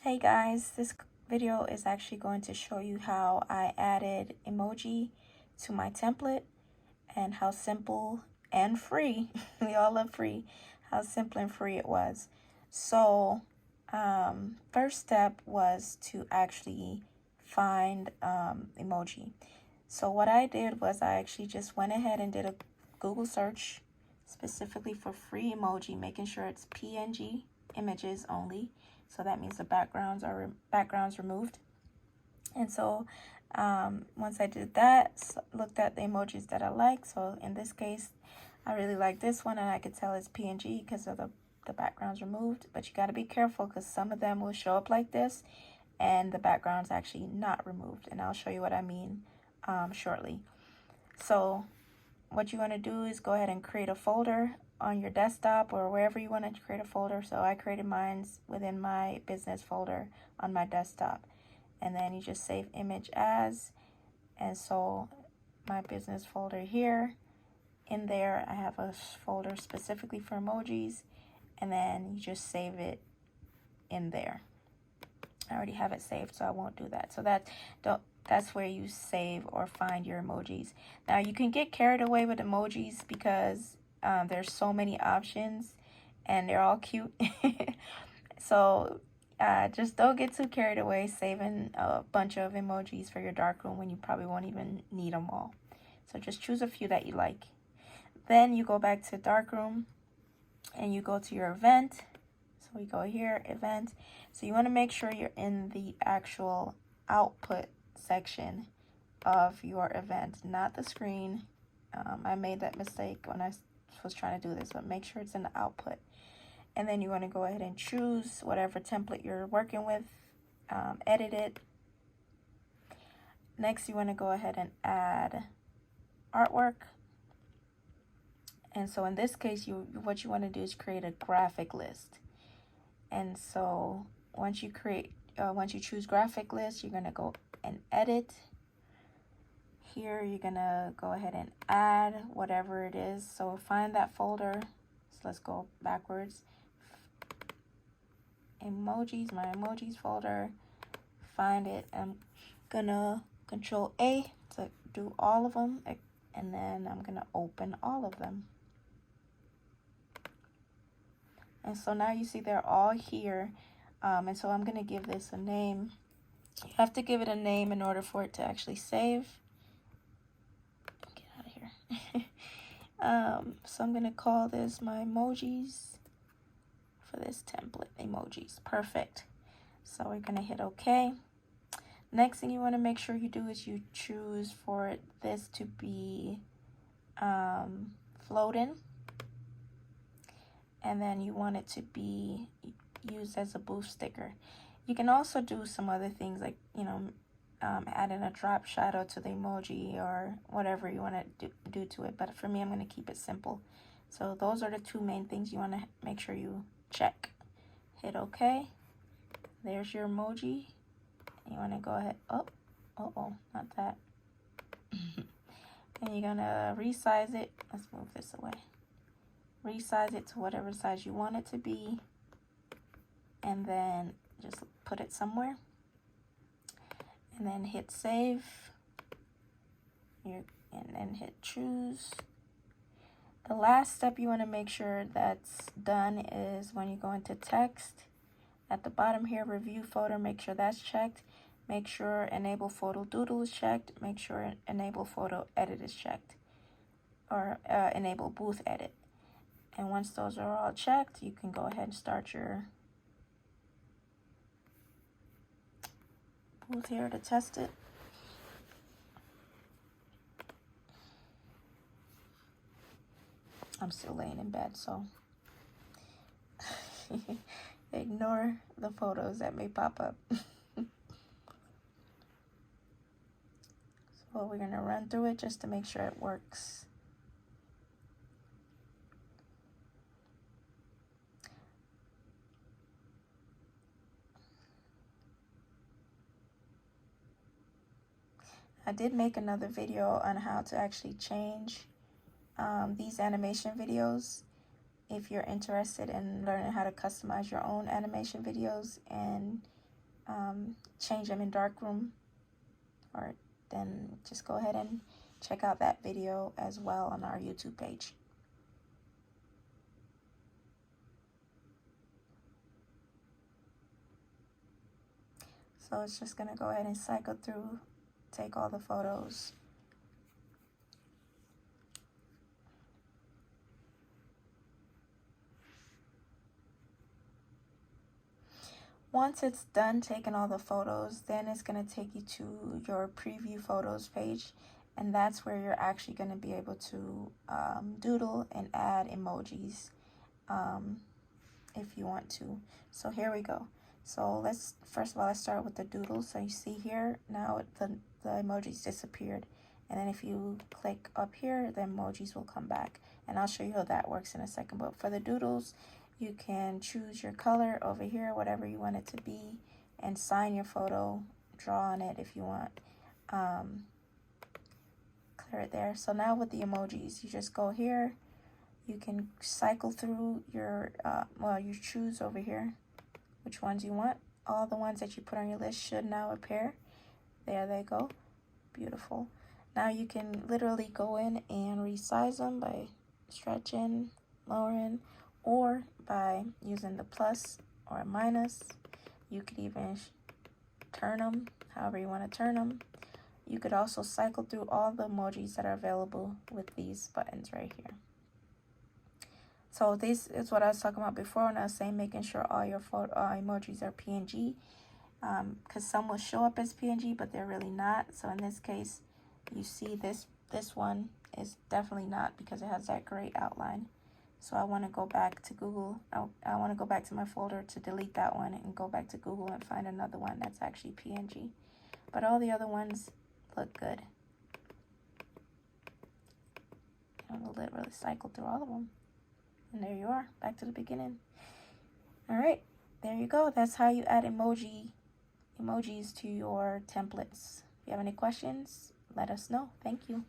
Hey guys, this video is actually going to show you how I added emoji to my template and how simple and free, we all love free, how simple and free it was. So first step was to actually find emoji. So what I did was I actually just went ahead and did a Google search specifically for free emoji, making sure it's PNG images only. So that means the backgrounds are removed. And so once I did that, looked at the emojis that I like. So in this case, I really like this one, and I could tell it's PNG because of the backgrounds removed. But you got to be careful because some of them will show up like this and the background's actually not removed. And I'll show you what I mean shortly. So what you want to do is go ahead and create a folder on your desktop or wherever you want to create a folder. So I created mine within my business folder on my desktop. And then you just save image as. And so my business folder here, in there I have a folder specifically for emojis. And then you just save it in there. I already have it saved, so I won't do that. So that's where you save or find your emojis. Now you can get carried away with emojis because there's so many options and they're all cute. So just don't get too carried away saving a bunch of emojis for your darkroom when you probably won't even need them all. So just choose a few that you like. Then you go back to darkroom and you go to your event. So we go here, event. So you want to make sure you're in the actual output section of your event, not the screen. I made that mistake when I was trying to do this, but make sure it's in the output. And then you want to go ahead and choose whatever template you're working with, edit it. Next, you want to go ahead and add artwork. And so in this case, what you want to do is create a graphic list. And so once you choose graphic list, you're going to go and edit. Here, you're going to go ahead and add whatever it is. So find that folder. So let's go backwards. Emojis, my emojis folder. Find it. I'm going to Control A to do all of them. And then I'm going to open all of them. And so now you see they're all here. And so I'm going to give this a name. You have to give it a name in order for it to actually save. Get out of here. So I'm going to call this my emojis for this template. Emojis. Perfect. So we're going to hit OK. Next thing you want to make sure you do is you choose for this to be floating. And then you want it to be used as a booth sticker. You can also do some other things like, adding a drop shadow to the emoji or whatever you want to do to it. But for me, I'm going to keep it simple. So those are the two main things you want to make sure you check. Hit OK. There's your emoji. You want to go ahead. Oh, not that. And you're going to resize it. Let's move this away. Resize it to whatever size you want it to be, and then just put it somewhere, and then hit save, and then hit choose. The last step you want to make sure that's done is when you go into text, at the bottom here, review photo, make sure that's checked. Make sure enable photo doodle is checked. Make sure enable photo edit is checked, or enable booth edit. And once those are all checked, you can go ahead and start your booth here to test it. I'm still laying in bed, so ignore the photos that may pop up. So we're going to run through it just to make sure it works. I did make another video on how to actually change these animation videos if you're interested in learning how to customize your own animation videos and change them in Darkroom, or then just go ahead and check out that video as well on our YouTube page. So it's just gonna go ahead and cycle through, take all the photos. Once it's done taking all the photos, then it's going to take you to your preview photos page, and that's where you're actually going to be able to doodle and add emojis if you want to. So here we go. So first of all, let's start with the doodle. So you see here, now the emojis disappeared. And then if you click up here, the emojis will come back. And I'll show you how that works in a second. But for the doodles, you can choose your color over here, whatever you want it to be, and sign your photo, draw on it if you want. Clear it there. So now with the emojis, you just go here. You can cycle through your, you choose over here which ones you want. All the ones that you put on your list should now appear. There they go. Beautiful. Now you can literally go in and resize them by stretching, lowering, or by using the plus or minus. You could even turn them however you want to turn them. You could also cycle through all the emojis that are available with these buttons right here. So this is what I was talking about before when I was saying making sure all your emojis are PNG, because some will show up as PNG, but they're really not. So in this case, you see this one is definitely not, because it has that gray outline. So I want to go back to Google. I want to go back to my folder to delete that one and go back to Google and find another one that's actually PNG. But all the other ones look good. And we'll literally cycle through all of them. And there you are, back to the beginning. All right, there you go. That's how you add emojis to your templates. If you have any questions, let us know. Thank you.